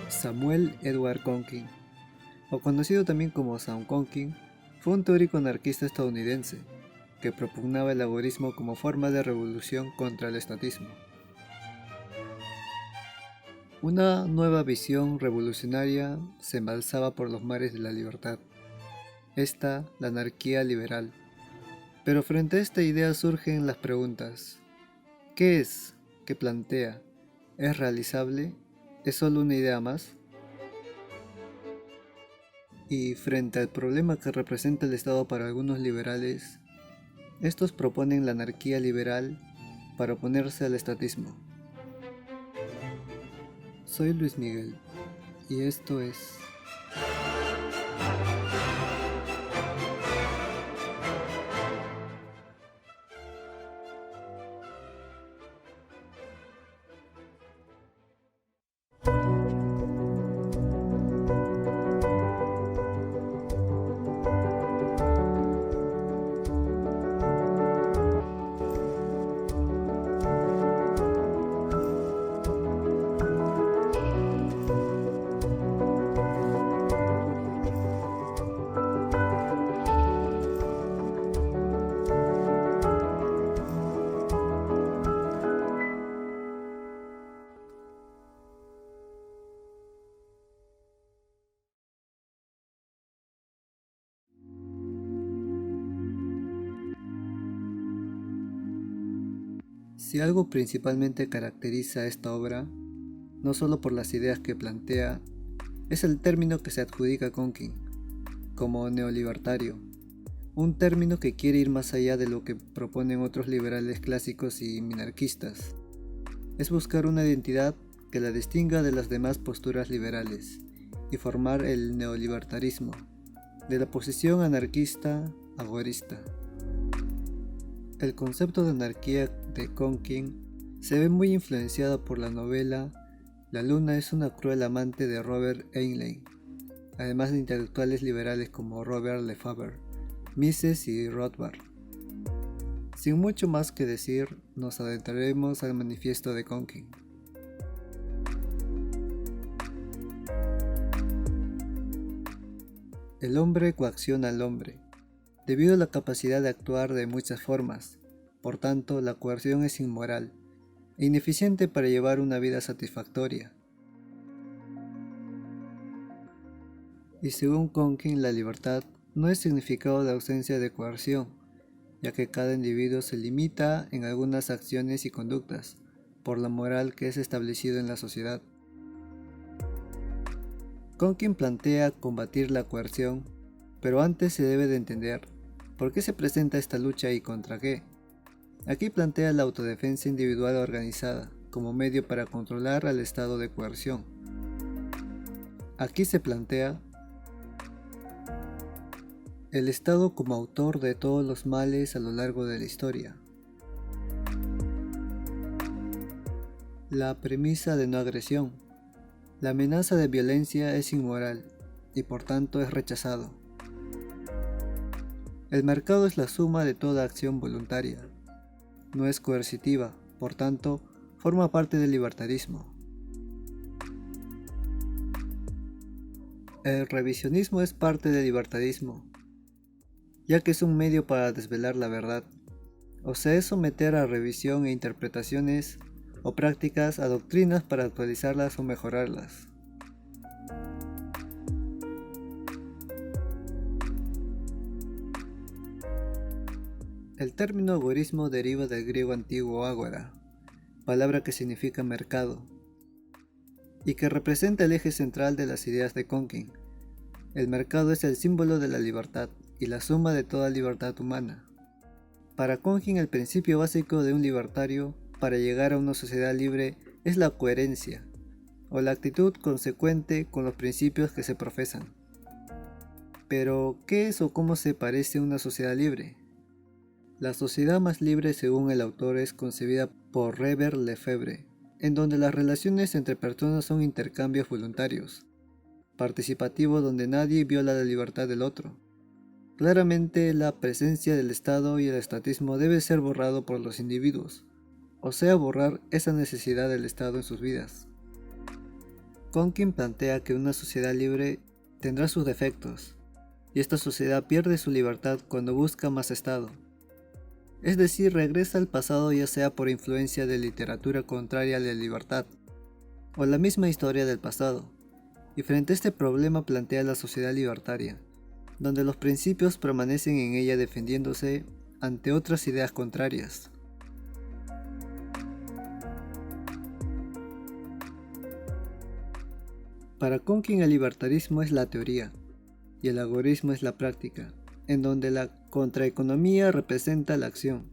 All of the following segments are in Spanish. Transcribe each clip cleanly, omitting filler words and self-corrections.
Samuel Edward Conkin, o conocido también como Sam Conkin, fue un teórico anarquista estadounidense que propugnaba el laborismo como forma de revolución contra el estatismo. Una nueva visión revolucionaria se embalsaba por los mares de la libertad, esta la anarquía liberal. Pero frente a esta idea surgen las preguntas: ¿qué es? ¿Qué plantea? ¿Es realizable? ¿Es solo una idea más? Y frente al problema que representa el Estado para algunos liberales, estos proponen la anarquía liberal para oponerse al estatismo. Soy Luis Miguel y esto es... Si algo principalmente caracteriza a esta obra, no solo por las ideas que plantea, es el término que se adjudica a Conkin, como neolibertario, un término que quiere ir más allá de lo que proponen otros liberales clásicos y minarquistas. Es buscar una identidad que la distinga de las demás posturas liberales y formar el neolibertarismo, de la posición anarquista agorista. El concepto de anarquía de Conkin se ve muy influenciado por la novela La luna es una cruel amante de Robert Heinlein, además de intelectuales liberales como Robert Lefebvre, Mises y Rothbard. Sin mucho más que decir, nos adentraremos al manifiesto de Conkin. El hombre coacciona al hombre, debido a la capacidad de actuar de muchas formas. Por tanto, la coerción es inmoral e ineficiente para llevar una vida satisfactoria. Y según Conkin, la libertad no es significado de ausencia de coerción, ya que cada individuo se limita en algunas acciones y conductas por la moral que es establecido en la sociedad. Conkin plantea combatir la coerción, pero antes se debe de entender por qué se presenta esta lucha y contra qué. Aquí plantea la autodefensa individual organizada como medio para controlar al estado de coerción. Aquí se plantea el Estado como autor de todos los males a lo largo de la historia. La premisa de no agresión. La amenaza de violencia es inmoral y por tanto es rechazado. El mercado es la suma de toda acción voluntaria. No es coercitiva, por tanto, forma parte del libertarismo. El revisionismo es parte del libertarismo, ya que es un medio para desvelar la verdad, o sea, es someter a revisión e interpretaciones o prácticas a doctrinas para actualizarlas o mejorarlas. El término agorismo deriva del griego antiguo agora, palabra que significa mercado, y que representa el eje central de las ideas de Conkin. El mercado es el símbolo de la libertad y la suma de toda libertad humana. Para Conkin, el principio básico de un libertario para llegar a una sociedad libre es la coherencia, o la actitud consecuente con los principios que se profesan. Pero, ¿qué es o cómo se parece una sociedad libre? La sociedad más libre, según el autor, es concebida por Robert Lefebvre, en donde las relaciones entre personas son intercambios voluntarios, participativos donde nadie viola la libertad del otro. Claramente, la presencia del Estado y el estatismo debe ser borrado por los individuos, o sea, borrar esa necesidad del Estado en sus vidas. Conkin plantea que una sociedad libre tendrá sus defectos, y esta sociedad pierde su libertad cuando busca más Estado. Es decir, regresa al pasado ya sea por influencia de literatura contraria a la libertad, o la misma historia del pasado, y frente a este problema plantea la sociedad libertaria, donde los principios permanecen en ella defendiéndose ante otras ideas contrarias. Para Conkin el libertarismo es la teoría y el agorismo es la práctica, en donde la contraeconomía representa la acción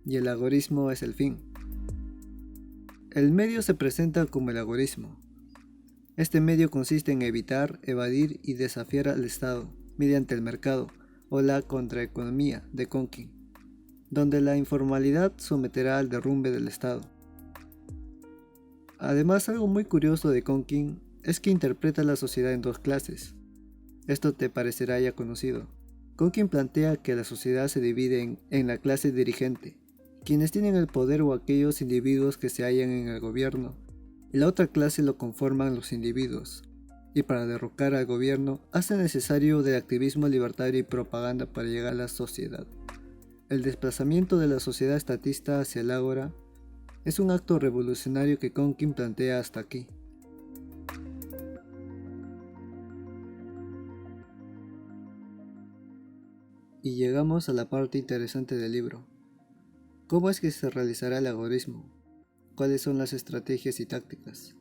y el agorismo es el fin. El medio se presenta como el agorismo. Este medio consiste en evitar, evadir y desafiar al Estado mediante el mercado o la contraeconomía de Conkin, donde la informalidad someterá al derrumbe del Estado. Además, algo muy curioso de Conkin es que interpreta la sociedad en dos clases. Esto te parecerá ya conocido. Conkin plantea que la sociedad se divide en la clase dirigente, quienes tienen el poder o aquellos individuos que se hallan en el gobierno, y la otra clase lo conforman los individuos, y para derrocar al gobierno hace necesario de activismo libertario y propaganda para llegar a la sociedad. El desplazamiento de la sociedad estatista hacia el ágora es un acto revolucionario que Conkin plantea hasta aquí. Y llegamos a la parte interesante del libro. ¿Cómo es que se realizará el agorismo? ¿Cuáles son las estrategias y tácticas?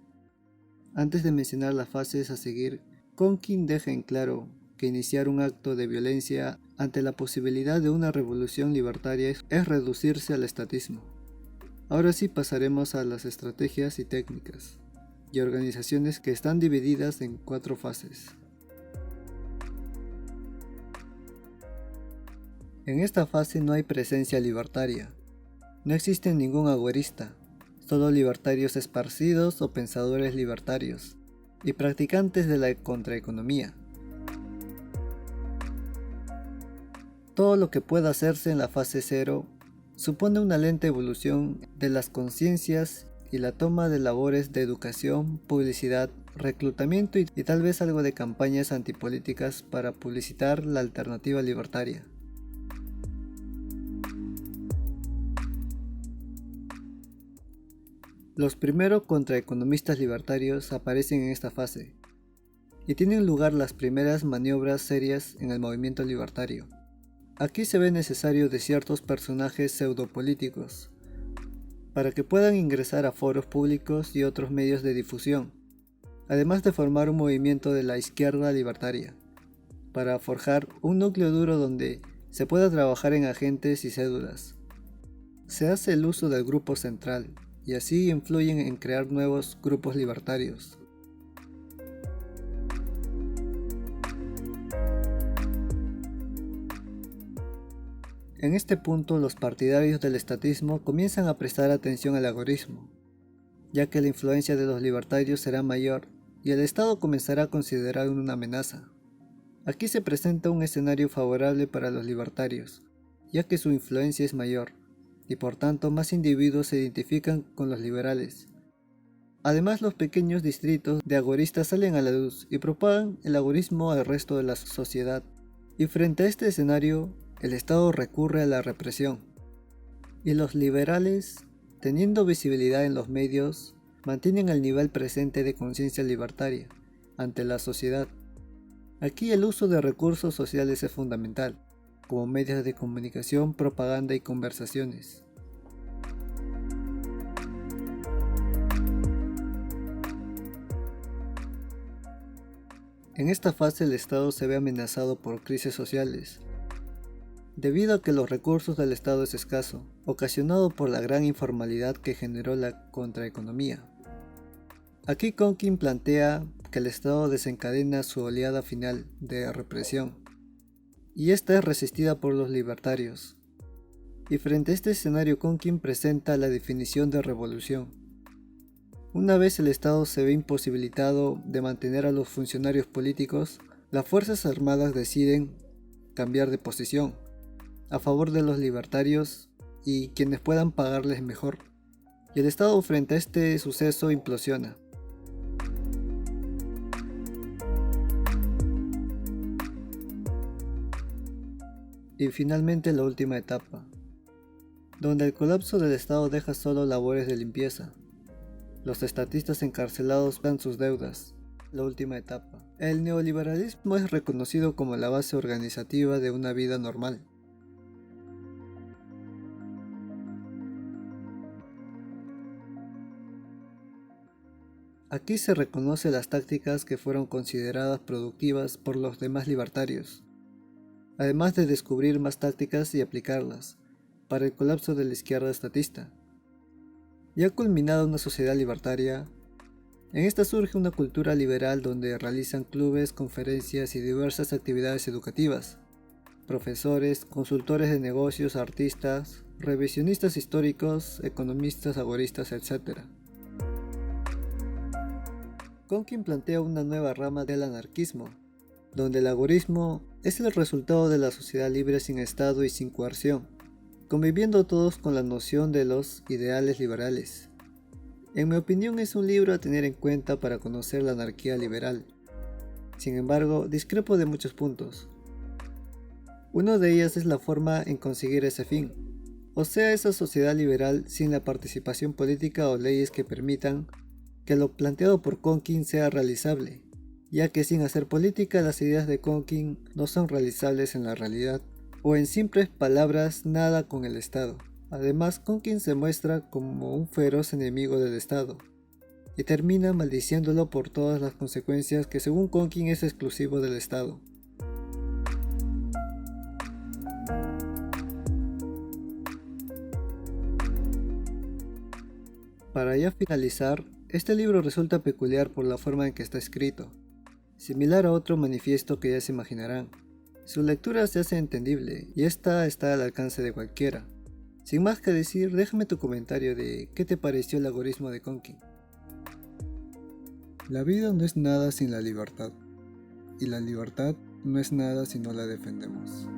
Antes de mencionar las fases a seguir, Conkin deja en claro que iniciar un acto de violencia ante la posibilidad de una revolución libertaria es reducirse al estatismo. Ahora sí pasaremos a las estrategias y técnicas, y organizaciones que están divididas en 4 fases. En esta fase no hay presencia libertaria, no existe ningún agorista, solo libertarios esparcidos o pensadores libertarios, y practicantes de la contraeconomía. Todo lo que pueda hacerse en la fase 0 supone una lenta evolución de las conciencias y la toma de labores de educación, publicidad, reclutamiento y tal vez algo de campañas antipolíticas para publicitar la alternativa libertaria. Los primeros contraeconomistas libertarios aparecen en esta fase, y tienen lugar las primeras maniobras serias en el movimiento libertario. Aquí se ve necesario de ciertos personajes pseudopolíticos, para que puedan ingresar a foros públicos y otros medios de difusión, además de formar un movimiento de la izquierda libertaria, para forjar un núcleo duro donde se pueda trabajar en agentes y cédulas. Se hace el uso del grupo central, y así influyen en crear nuevos grupos libertarios. En este punto, los partidarios del estatismo comienzan a prestar atención al agorismo, ya que la influencia de los libertarios será mayor y el Estado comenzará a considerar una amenaza. Aquí se presenta un escenario favorable para los libertarios, ya que su influencia es mayor, y por tanto más individuos se identifican con los liberales. Además, los pequeños distritos de agoristas salen a la luz y propagan el agorismo al resto de la sociedad. Y frente a este escenario, el Estado recurre a la represión. Y los liberales, teniendo visibilidad en los medios, mantienen el nivel presente de conciencia libertaria ante la sociedad. Aquí el uso de recursos sociales es fundamental, como medios de comunicación, propaganda y conversaciones. En esta fase el Estado se ve amenazado por crisis sociales, debido a que los recursos del Estado es escaso, ocasionado por la gran informalidad que generó la contraeconomía. Aquí Conkin plantea que el Estado desencadena su oleada final de represión, y esta es resistida por los libertarios. Y frente a este escenario Conkin presenta la definición de revolución. Una vez el Estado se ve imposibilitado de mantener a los funcionarios políticos, las Fuerzas Armadas deciden cambiar de posición a favor de los libertarios y quienes puedan pagarles mejor. Y el Estado frente a este suceso implosiona. Y finalmente la última etapa, donde el colapso del Estado deja solo labores de limpieza. Los estatistas encarcelados pagan sus deudas. La última etapa. El neoliberalismo es reconocido como la base organizativa de una vida normal. Aquí se reconoce las tácticas que fueron consideradas productivas por los demás libertarios, además de descubrir más tácticas y aplicarlas, para el colapso de la izquierda estatista. Ya culminada una sociedad libertaria, en esta surge una cultura liberal donde realizan clubes, conferencias y diversas actividades educativas, profesores, consultores de negocios, artistas, revisionistas históricos, economistas, agoristas, etc. Konkin plantea una nueva rama del anarquismo, donde el agorismo es el resultado de la sociedad libre sin Estado y sin coerción, conviviendo todos con la noción de los ideales liberales. En mi opinión es un libro a tener en cuenta para conocer la anarquía liberal. Sin embargo, discrepo de muchos puntos. Uno de ellos es la forma en conseguir ese fin, o sea, esa sociedad liberal sin la participación política o leyes que permitan que lo planteado por Konkin sea realizable, ya que sin hacer política las ideas de Konkin no son realizables en la realidad, o en simples palabras nada con el Estado. Además, Konkin se muestra como un feroz enemigo del Estado, y termina maldiciéndolo por todas las consecuencias que según Konkin es exclusivo del Estado. Para ya finalizar, este libro resulta peculiar por la forma en que está escrito, similar a otro manifiesto que ya se imaginarán. Su lectura se hace entendible y esta está al alcance de cualquiera. Sin más que decir, déjame tu comentario de qué te pareció el algoritmo de Konkin. La vida no es nada sin la libertad, y la libertad no es nada si no la defendemos.